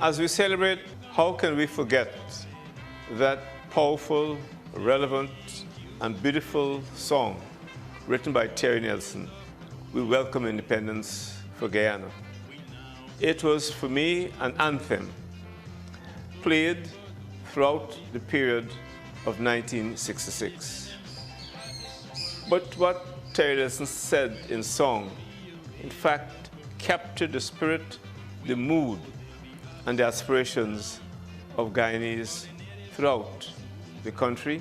As we celebrate, how can we forget that powerful, relevant, and beautiful song written by Terry Nelson, "We Welcome Independence for Guyana"? It was, for me, an anthem played throughout the period of 1966. But what Terry Nelson said in song, in fact, captured the spirit, the mood, and the aspirations of Guyanese throughout the country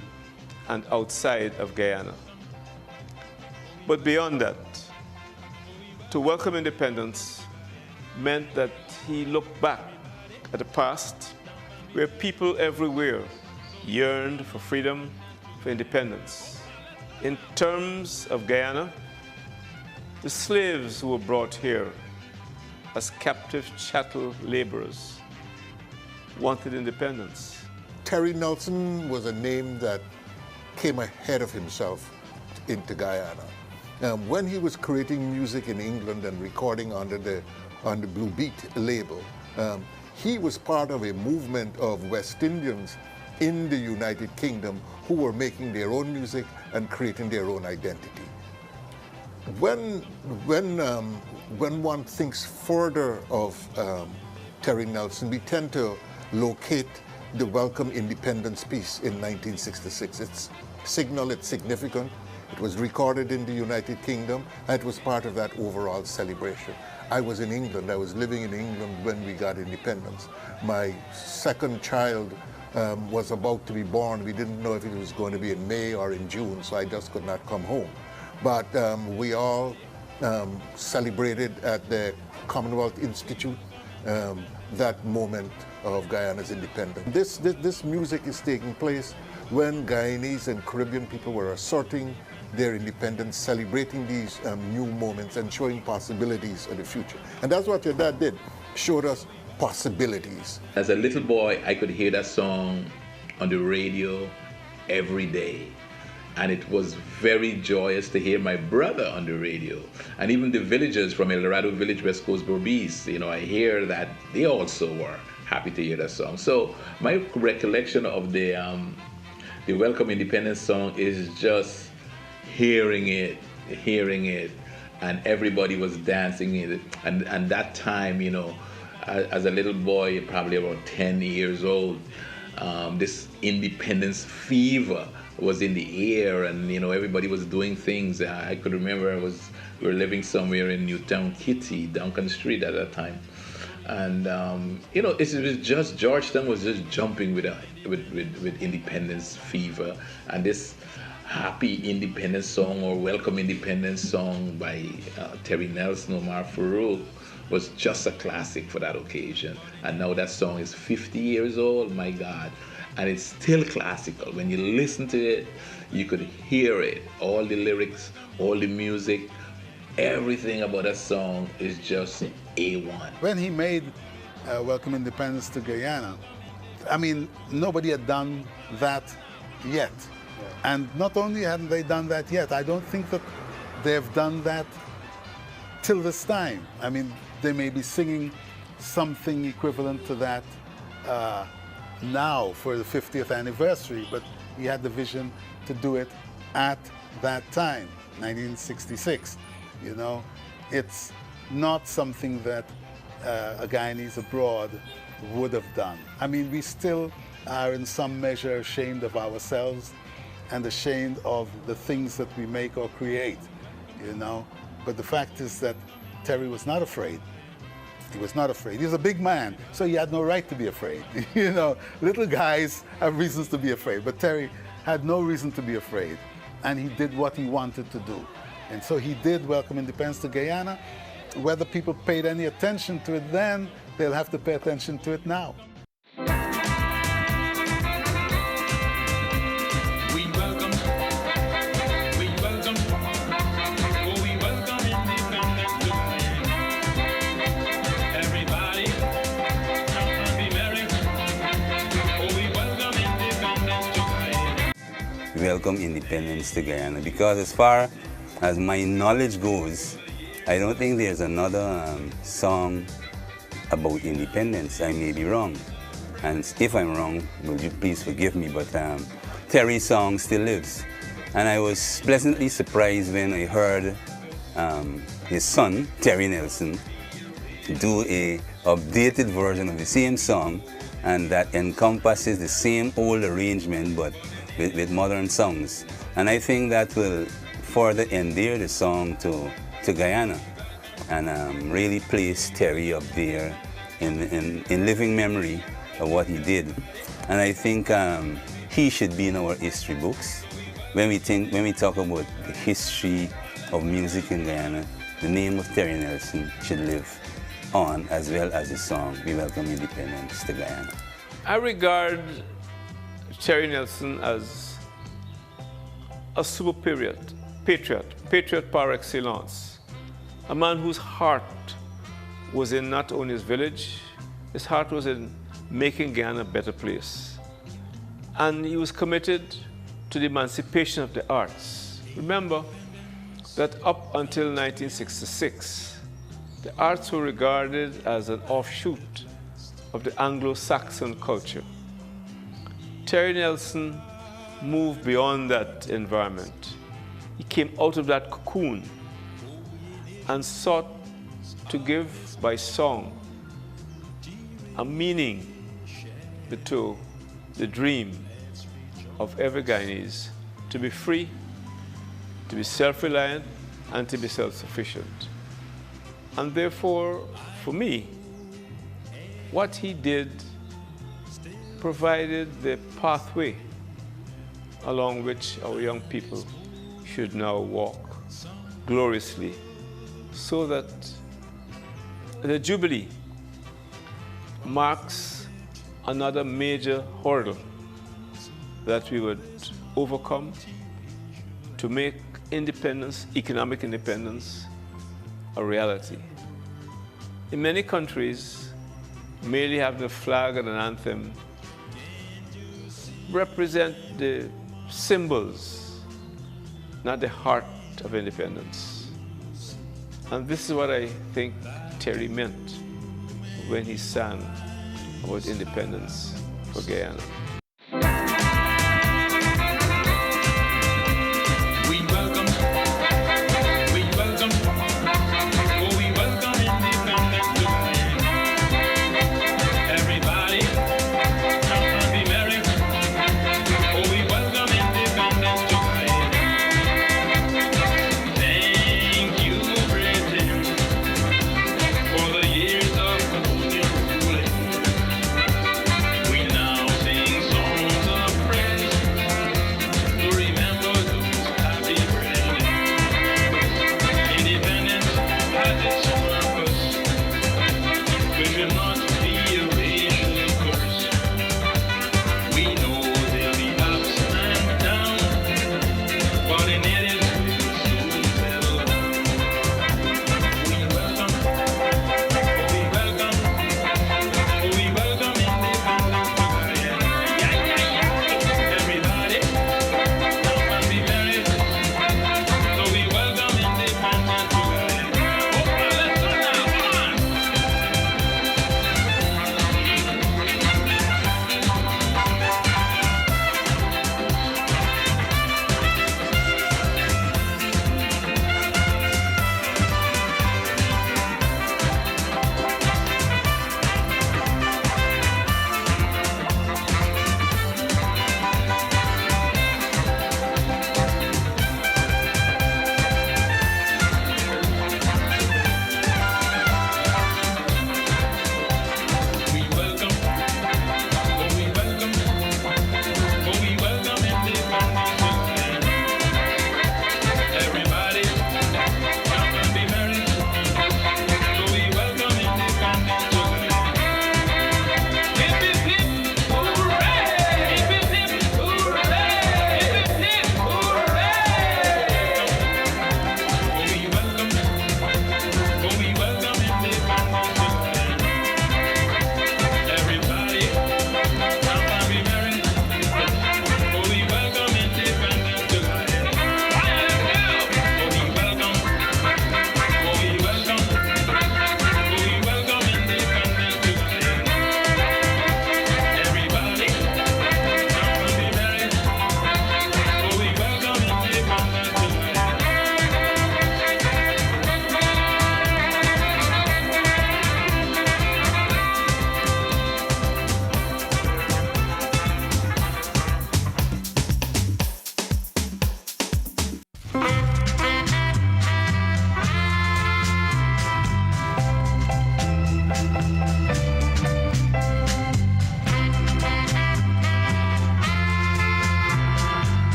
and outside of Guyana. But beyond that, to welcome independence meant that he looked back at the past where people everywhere yearned for freedom, for independence. In terms of Guyana, the slaves who were brought here as captive chattel laborers wanted independence. Terry Nelson was a name that came ahead of himself into Guyana. When he was creating music in England and recording on the Blue Beat label, he was part of a movement of West Indians in the United Kingdom who were making their own music and creating their own identity. When one thinks further of Terry Nelson, we tend to locate the Welcome Independence piece in 1966. It's signal, it's significant. It was recorded in the United Kingdom, and it was part of that overall celebration. I was in England. I was living in England when we got independence. My second child was about to be born. We didn't know if it was going to be in May or in June, so I just could not come home. But we all celebrated at the Commonwealth Institute that moment of Guyana's independence. This music is taking place when Guyanese and Caribbean people were asserting their independence, celebrating these new moments and showing possibilities of the future. And that's what your dad did, showed us possibilities. As a little boy, I could hear that song on the radio every day. And it was very joyous to hear my brother on the radio. And even the villagers from El Dorado Village, West Coast Berbice, I hear that they also were happy to hear that song. So my recollection of the Welcome Independence song is just hearing it, and everybody was dancing it. And that time, as a little boy, probably about 10 years old, this independence fever was in the air, and everybody was doing things. I could remember we were living somewhere in Newtown Kitty, Duncan Street at that time, and it was just Georgetown was just jumping with independence fever, and this happy independence song or welcome independence song by Terry Nelson, Omar Farouk was just a classic for that occasion. And now that song is 50 years old, my God. And it's still classical. When you listen to it, you could hear it. All the lyrics, all the music, everything about that song is just A1. When he made Welcome Independence to Guyana, I mean, nobody had done that yet. Yeah. And not only hadn't they done that yet, I don't think that they've done that till this time. I mean, they may be singing something equivalent to that now for the 50th anniversary, but he had the vision to do it at that time, 1966. It's not something that a Guyanese abroad would have done. I mean, we still are in some measure ashamed of ourselves and ashamed of the things that we make or create, But the fact is that Terry was not afraid. He was not afraid. He was a big man, so he had no right to be afraid. Little guys have reasons to be afraid, but Terry had no reason to be afraid, and he did what he wanted to do. And so he did Welcome Independence to Guyana. Whether people paid any attention to it then, they'll have to pay attention to it now. Welcome independence to Guyana, because as far as my knowledge goes, I don't think there's another song about independence. I may be wrong, and if I'm wrong, will you please forgive me, but Terry's song still lives. And I was pleasantly surprised when I heard his son, Terry Nelson, do a updated version of the same song, and that encompasses the same old arrangement but with modern songs. And I think that will further endear the song to Guyana and really place Terry up there in living memory of what he did. And I think he should be in our history books. When we talk about the history of music in Guyana, the name of Terry Nelson should live on, as well as the song We Welcome Independence to Guyana. I regard Terry Nelson as a super patriot par excellence, a man whose heart was in not only his village, his heart was in making Guyana a better place. And he was committed to the emancipation of the arts. Remember that up until 1966, the arts were regarded as an offshoot of the Anglo-Saxon culture. Terry Nelson moved beyond that environment. He came out of that cocoon and sought to give by song a meaning to the dream of every Guyanese to be free, to be self-reliant, and to be self-sufficient. And therefore, for me, what he did provided the pathway along which our young people should now walk gloriously, so that the Jubilee marks another major hurdle that we would overcome to make independence, economic independence, a reality. In many countries, merely having a flag and an anthem represent the symbols, not the heart of independence. And this is what I think Terry meant when he sang about independence for Guyana. For the years of colonial ruling, we now sing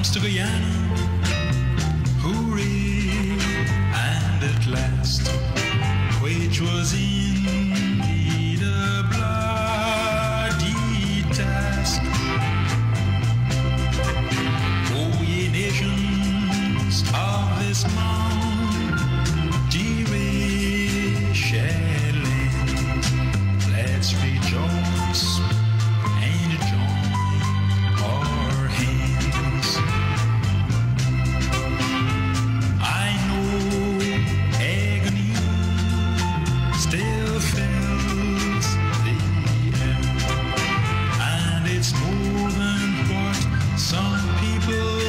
comes to Guyana, hooray, and at last, which was indeed a bloody task. Oh, ye nations of this multiracial land, let's rejoice and join our hands. I know agony still fills the air, and it's more than what some people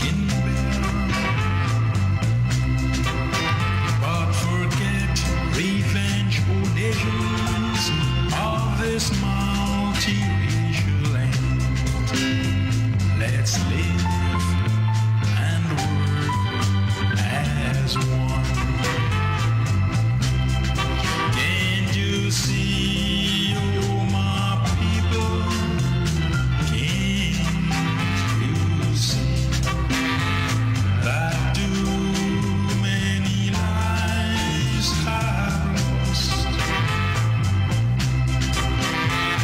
can bear. But forget revenge, O nations of this multiracial land. Let's live and work as one. Can't you see, oh my people? Can't you see that too many lives have lost?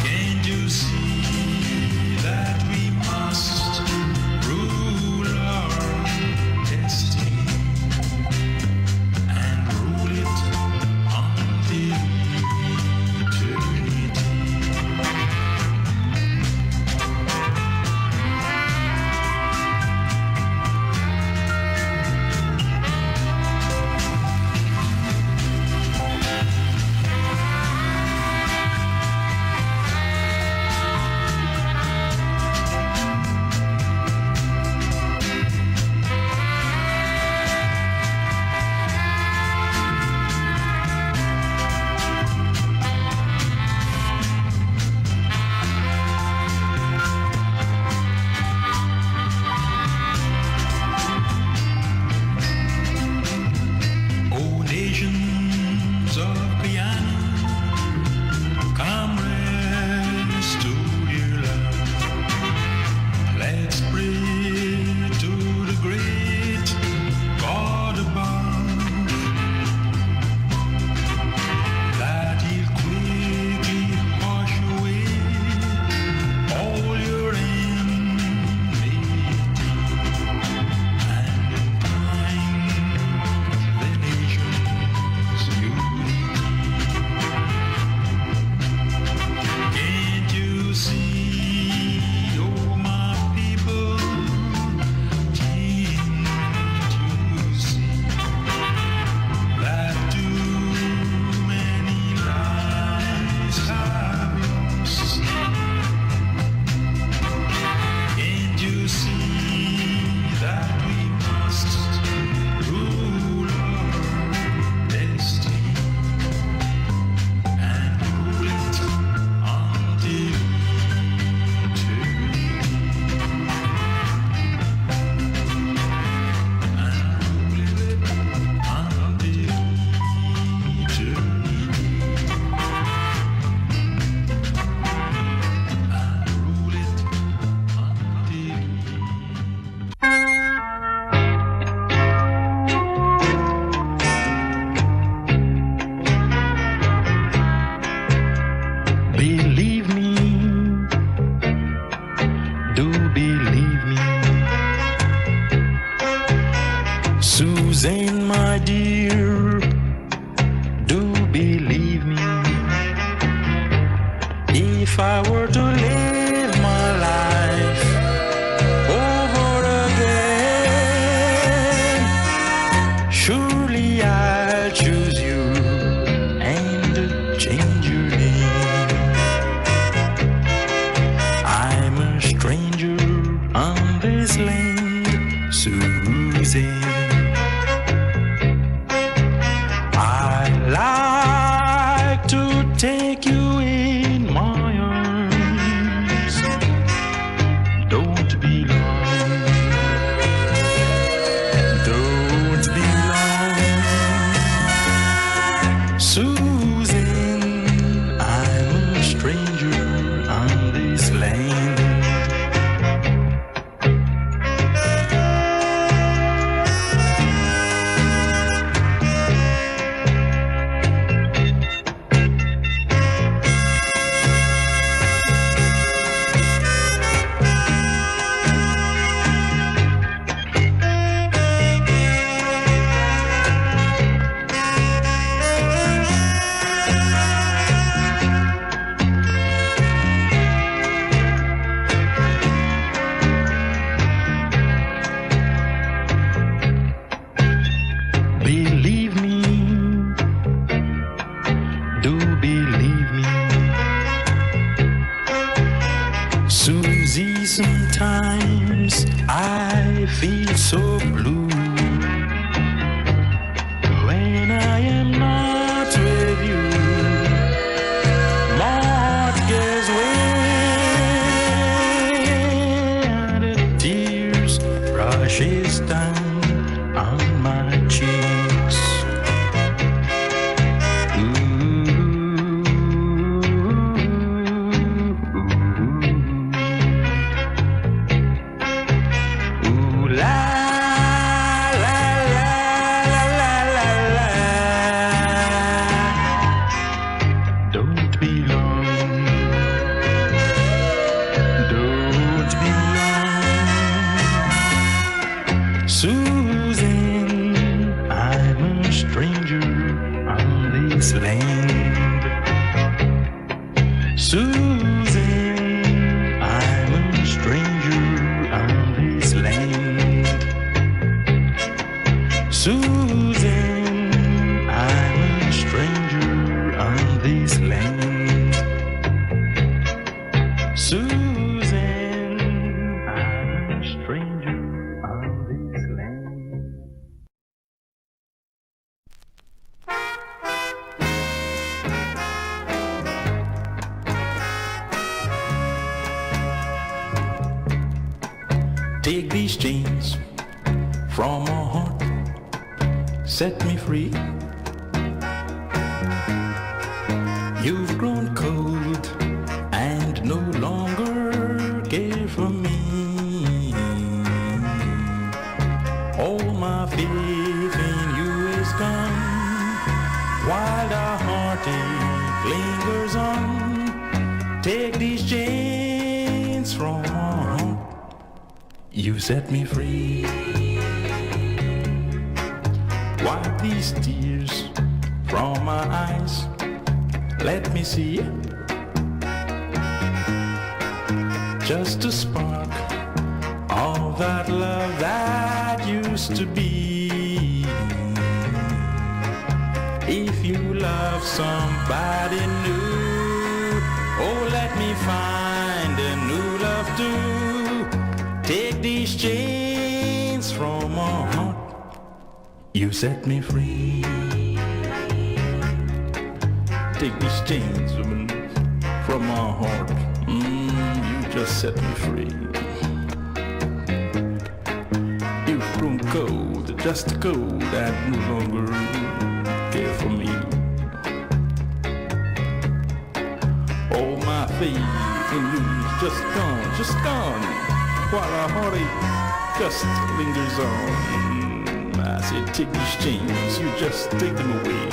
Can't you see that we must rule our destiny and rule it until eternity? Oh, nations of Guyana, come rest to your love. Let's pray to the great God above, that He'll quickly wash away all your enmity, and in time the nations unity. Can't you see, oh my people? Can't you see that too many lives have lost? Can't you see that we must rule our destiny and rule it until eternity? And rule it until eternity. And rule it until believe me, do believe me, Susan, my dear, do believe me. If I were to live my life over again, surely I'll choose you and change your name. I'm a stranger on this land, Susan. I like to take you in my arms. Don't be long. Don't be long. Susan, I'm a stranger on this land. feel so blue when I am not with you. My heart gives way and the tears rushes down on my cheeks. Take these chains from my heart, set me free. You've grown cold and no longer care for me. All my faith in you is gone, while the heartache lingers on. Take these chains from my heart, you set me free. Wipe these tears from my eyes, let me see just a spark of that love that used to be. If you love somebody new, oh, let me find a new love too. Take these chains from my heart, you set me free. Take these chains, woman, from my heart. You just set me free. You've grown cold, just cold, and no longer care for me. All my faith in you is just gone, while our heartache just lingers on. I said, take these chains, you just take them away.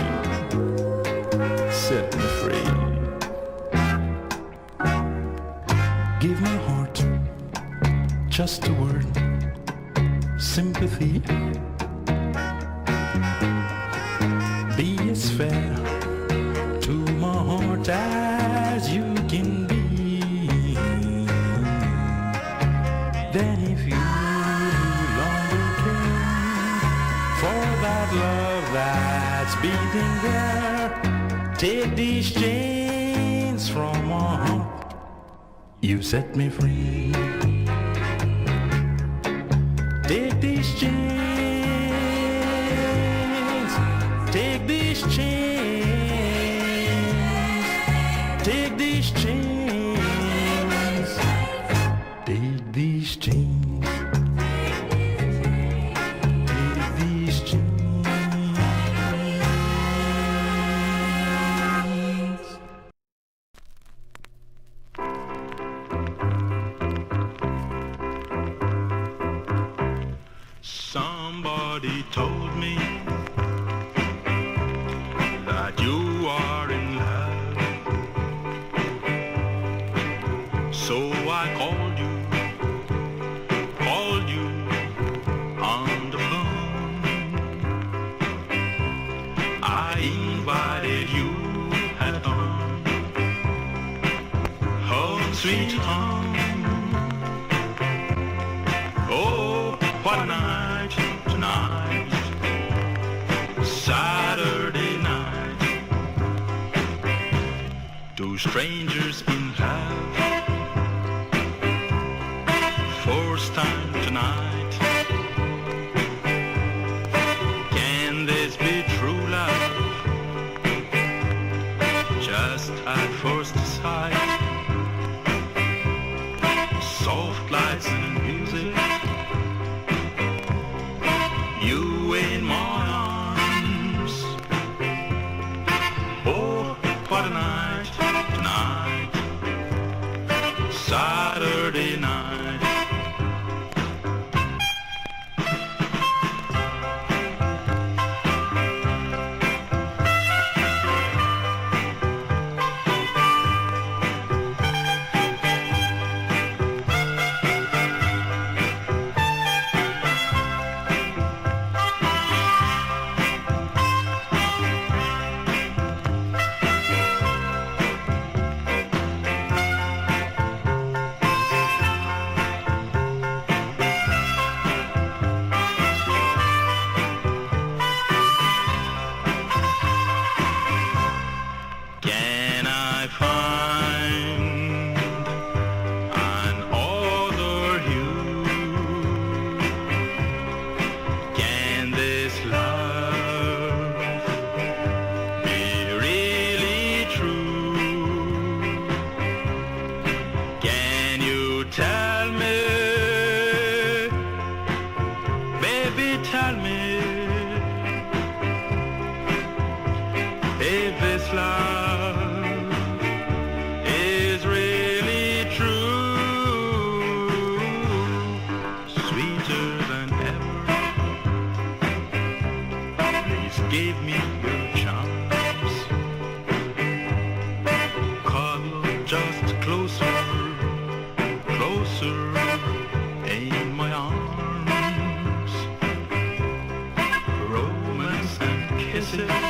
Set me free. Give my heart just a word, sympathy. Be as fair to my heart as you can be. Then if you no longer care for that love that's beating there, take these chains from my heart, you set me free. Take these chains, take these chains, take these chains, take these chains, take these chains. Somebody told me that you are in love, so I called you on the phone. I invited you at home, sweet home. Oh, what a night tonight, Saturday night. Two strangers in love, first time tonight. love is really true, sweeter than ever. Please give me your charms, cuddle just closer, closer in my arms, romance and kisses